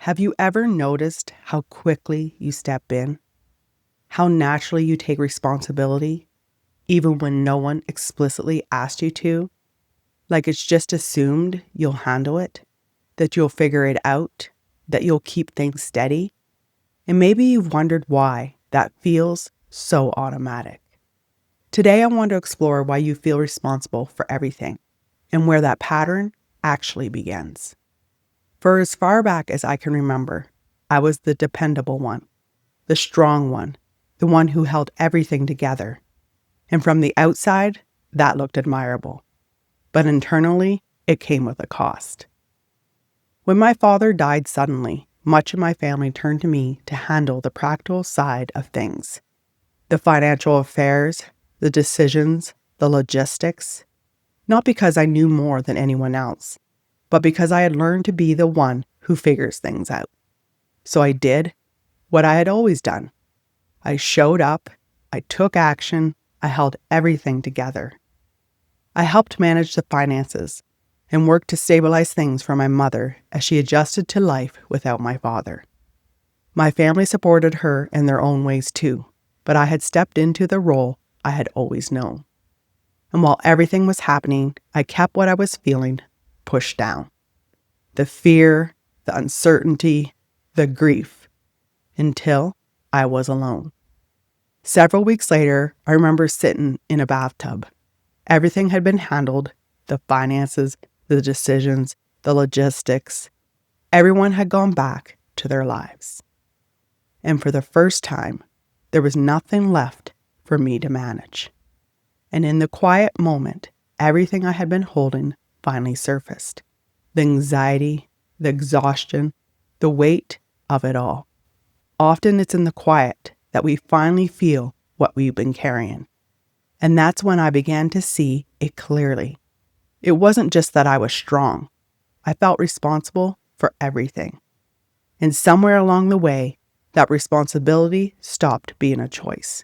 Have you ever noticed how quickly you step in? How naturally you take responsibility, even when no one explicitly asked you to? Like it's just assumed you'll handle it, that you'll figure it out, that you'll keep things steady? And maybe you've wondered why that feels so automatic. Today, I want to explore why you feel responsible for everything and where that pattern actually begins. For as far back as I can remember, I was the dependable one, the strong one, the one who held everything together. And from the outside, that looked admirable. But internally, it came with a cost. When my father died suddenly, much of my family turned to me to handle the practical side of things. The financial affairs, the decisions, the logistics. Not because I knew more than anyone else, but because I had learned to be the one who figures things out. So I did what I had always done. I showed up, I took action, I held everything together. I helped manage the finances and worked to stabilize things for my mother as she adjusted to life without my father. My family supported her in their own ways too, but I had stepped into the role I had always known. And while everything was happening, I kept what I was feeling pushed down. The fear, the uncertainty, the grief, until I was alone. Several weeks later, I remember sitting in a bathtub. Everything had been handled, the finances, the decisions, the logistics. Everyone had gone back to their lives. And for the first time, there was nothing left for me to manage. And in the quiet moment, everything I had been holding finally surfaced. The anxiety, the exhaustion, the weight of it all. Often it's in the quiet that we finally feel what we've been carrying. And that's when I began to see it clearly. It wasn't just that I was strong. I felt responsible for everything. And somewhere along the way, that responsibility stopped being a choice.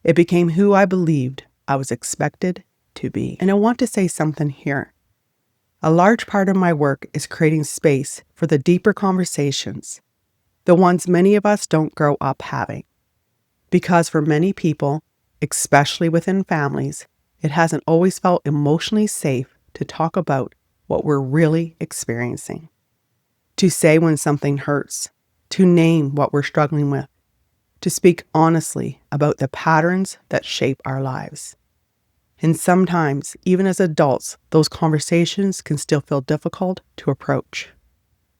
It became who I believed I was expected to be. And I want to say something here. A large part of my work is creating space for the deeper conversations, the ones many of us don't grow up having. Because for many people, especially within families, it hasn't always felt emotionally safe to talk about what we're really experiencing. To say when something hurts, to name what we're struggling with, to speak honestly about the patterns that shape our lives. And sometimes, even as adults, those conversations can still feel difficult to approach.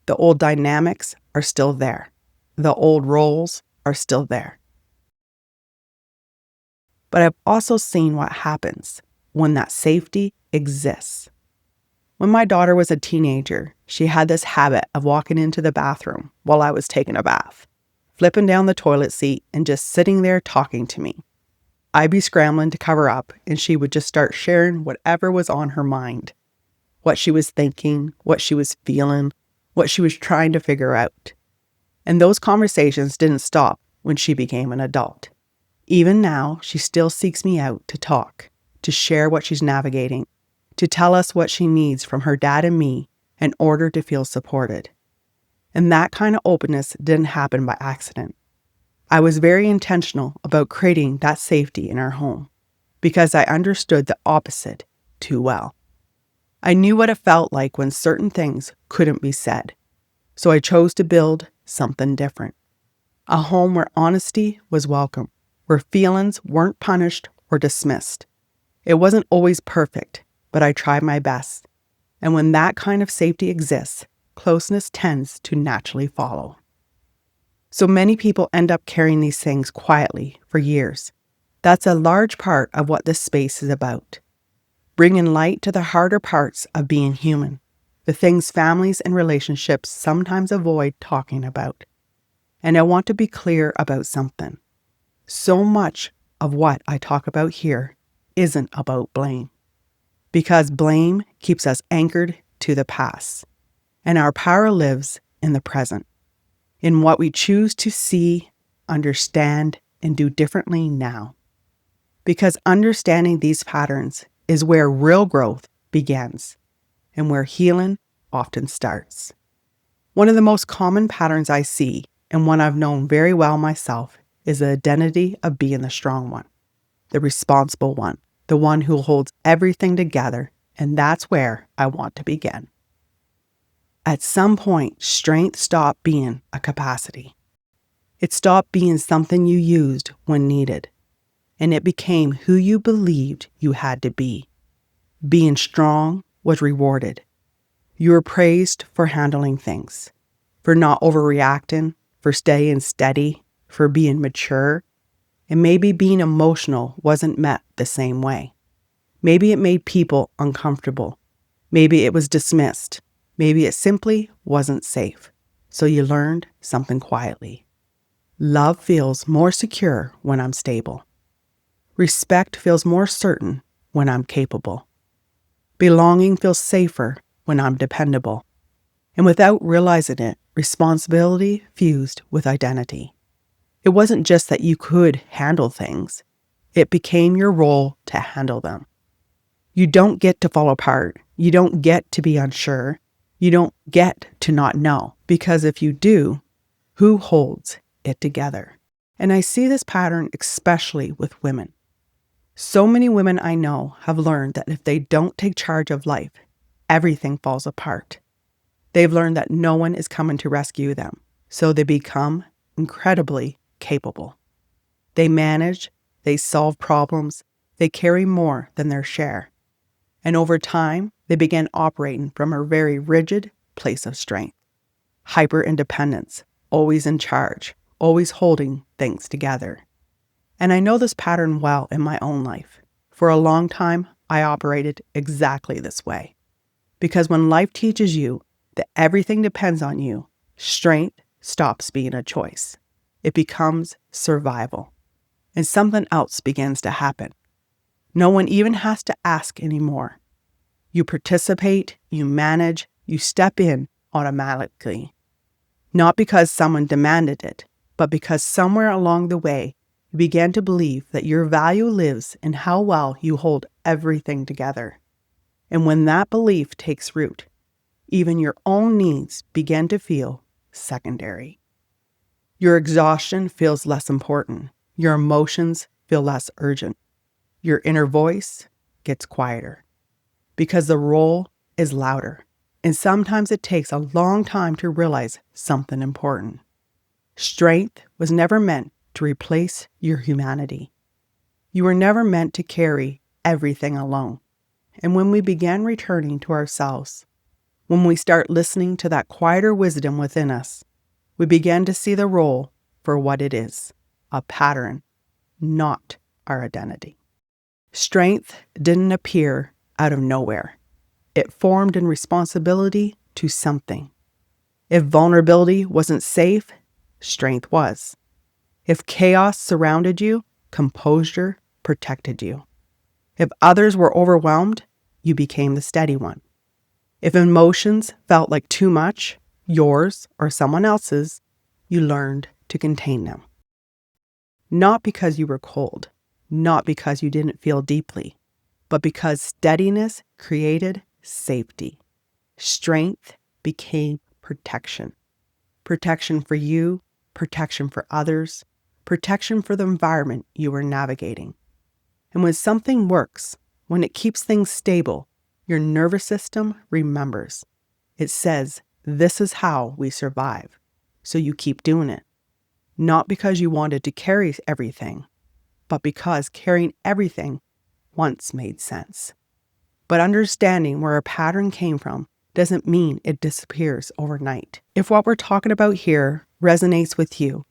The old dynamics are still there. The old roles are still there. But I've also seen what happens when that safety exists. When my daughter was a teenager, she had this habit of walking into the bathroom while I was taking a bath, flipping down the toilet seat and just sitting there talking to me. I'd be scrambling to cover up, and she would just start sharing whatever was on her mind. What she was thinking, what she was feeling, what she was trying to figure out. And those conversations didn't stop when she became an adult. Even now, she still seeks me out to talk, to share what she's navigating, to tell us what she needs from her dad and me in order to feel supported. And that kind of openness didn't happen by accident. I was very intentional about creating that safety in our home because I understood the opposite too well. I knew what it felt like when certain things couldn't be said, so I chose to build something different. A home where honesty was welcome, where feelings weren't punished or dismissed. It wasn't always perfect, but I tried my best. And when that kind of safety exists, closeness tends to naturally follow. So many people end up carrying these things quietly for years. That's a large part of what this space is about. Bringing light to the harder parts of being human, the things families and relationships sometimes avoid talking about. And I want to be clear about something. So much of what I talk about here isn't about blame. Because blame keeps us anchored to the past, and our power lives in the present. In what we choose to see, understand, and do differently now. Because understanding these patterns is where real growth begins and where healing often starts. One of the most common patterns I see, and one I've known very well myself, is the identity of being the strong one, the responsible one, the one who holds everything together, and that's where I want to begin. At some point, strength stopped being a capacity. It stopped being something you used when needed, and it became who you believed you had to be. Being strong was rewarded. You were praised for handling things, for not overreacting, for staying steady, for being mature, and maybe being emotional wasn't met the same way. Maybe it made people uncomfortable. Maybe it was dismissed. Maybe it simply wasn't safe. So you learned something quietly. Love feels more secure when I'm stable. Respect feels more certain when I'm capable. Belonging feels safer when I'm dependable. And without realizing it, responsibility fused with identity. It wasn't just that you could handle things. It became your role to handle them. You don't get to fall apart. You don't get to be unsure. You don't get to not know. Because if you do, who holds it together? And I see this pattern especially with women. So many women I know have learned that if they don't take charge of life, everything falls apart. They've learned that no one is coming to rescue them, so they become incredibly capable. They manage, they solve problems, they carry more than their share. And over time, they begin operating from a very rigid place of strength. Hyper-independence, always in charge, always holding things together. And I know this pattern well in my own life. For a long time, I operated exactly this way. Because when life teaches you that everything depends on you, strength stops being a choice. It becomes survival. And something else begins to happen. No one even has to ask anymore. You participate, you manage, you step in automatically. Not because someone demanded it, but because somewhere along the way, you began to believe that your value lives in how well you hold everything together. And when that belief takes root, even your own needs begin to feel secondary. Your exhaustion feels less important. Your emotions feel less urgent. Your inner voice gets quieter because the role is louder. And sometimes it takes a long time to realize something important. Strength was never meant to replace your humanity. You were never meant to carry everything alone. And when we begin returning to ourselves, when we start listening to that quieter wisdom within us, we begin to see the role for what it is, a pattern, not our identity. Strength didn't appear out of nowhere. It formed in responsibility to something. If vulnerability wasn't safe, strength was. If chaos surrounded you, composure protected you. If others were overwhelmed, you became the steady one. If emotions felt like too much, yours or someone else's, you learned to contain them. Not because you were cold, not because you didn't feel deeply, but because steadiness created safety. Strength became protection. Protection for you, protection for others, protection for the environment you were navigating. And when something works, when it keeps things stable, your nervous system remembers. It says, this is how we survive. So you keep doing it. Not because you wanted to carry everything, but because carrying everything once made sense. But understanding where a pattern came from doesn't mean it disappears overnight. If what we're talking about here resonates with you,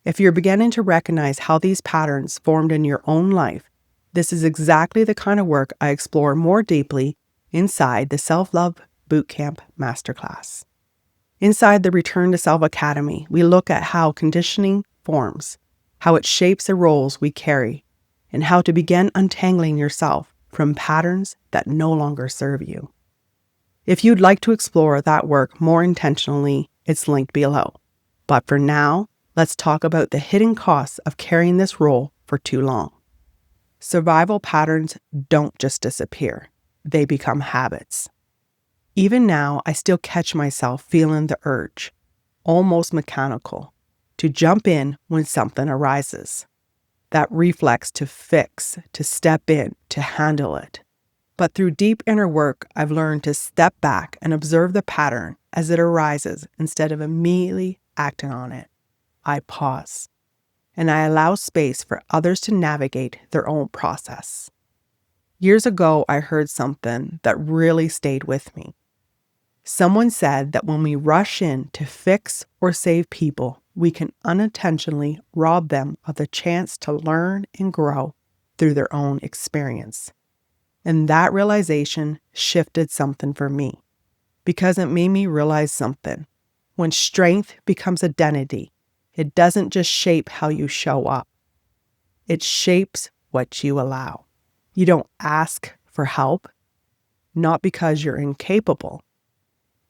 if you're beginning to recognize how these patterns formed in your own life, this is exactly the kind of work I explore more deeply inside the Self-Love Bootcamp Masterclass. Inside the Return to Self Academy, we look at how conditioning forms, how it shapes the roles we carry, and how to begin untangling yourself from patterns that no longer serve you. If you'd like to explore that work more intentionally, it's linked below. But for now, let's talk about the hidden costs of carrying this role for too long. Survival patterns don't just disappear, they become habits. Even now, I still catch myself feeling the urge. almost mechanical, to jump in when something arises. That reflex to fix, to step in, to handle it. But through deep inner work, I've learned to step back and observe the pattern as it arises instead of immediately acting on it. I pause, and I allow space for others to navigate their own process. Years ago, I heard something that really stayed with me. Someone said that when we rush in to fix or save people, we can unintentionally rob them of the chance to learn and grow through their own experience. And that realization shifted something for me, because it made me realize something. When strength becomes identity, it doesn't just shape how you show up. It shapes what you allow. You don't ask for help, not because you're incapable,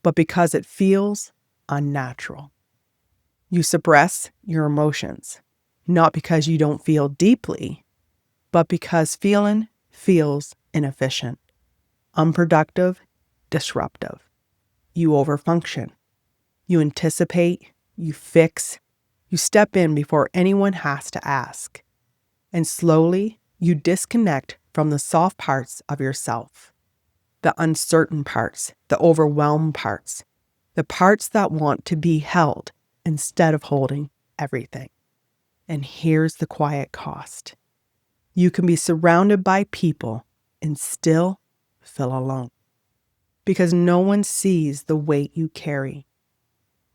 but because it feels unnatural. You suppress your emotions, not because you don't feel deeply, but because feeling feels inefficient, unproductive, disruptive. You overfunction. You anticipate, you fix, you step in before anyone has to ask. And slowly, you disconnect from the soft parts of yourself, the uncertain parts, the overwhelmed parts, the parts that want to be held instead of holding everything. And here's the quiet cost. You can be surrounded by people and still feel alone, because no one sees the weight you carry.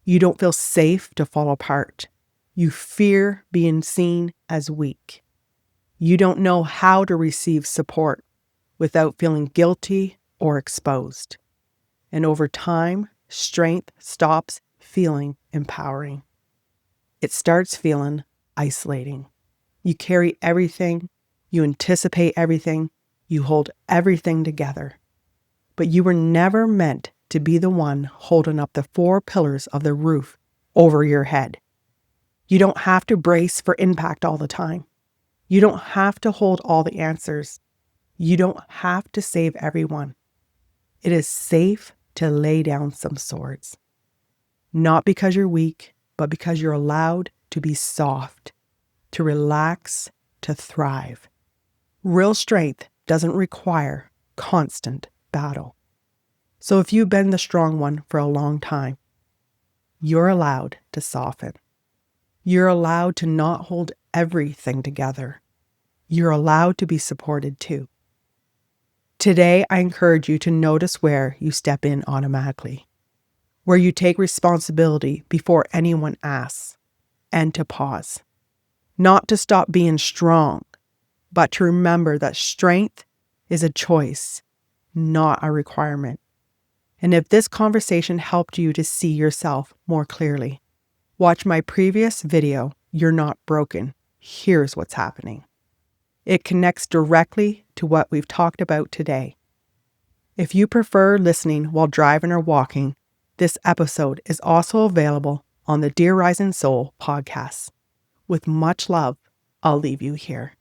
You don't feel safe to fall apart. You fear being seen as weak. You don't know how to receive support without feeling guilty or exposed. And over time, strength stops feeling empowering. It starts feeling isolating. You carry everything, you anticipate everything, you hold everything together. But you were never meant to be the one holding up the 4 pillars of the roof over your head. You don't have to brace for impact all the time. You don't have to hold all the answers. You don't have to save everyone. It is safe to lay down some swords. Not because you're weak, but because you're allowed to be soft, to relax, to thrive. Real strength doesn't require constant battle. So if you've been the strong one for a long time, you're allowed to soften. You're allowed to not hold everything together. You're allowed to be supported too. Today, I encourage you to notice where you step in automatically, where you take responsibility before anyone asks, and to pause. Not to stop being strong, but to remember that strength is a choice, not a requirement. And if this conversation helped you to see yourself more clearly, watch my previous video, You're Not Broken. Here's what's happening. It connects directly to what we've talked about today. If you prefer listening while driving or walking, this episode is also available on the Dear Rising Soul podcast. With much love, I'll leave you here.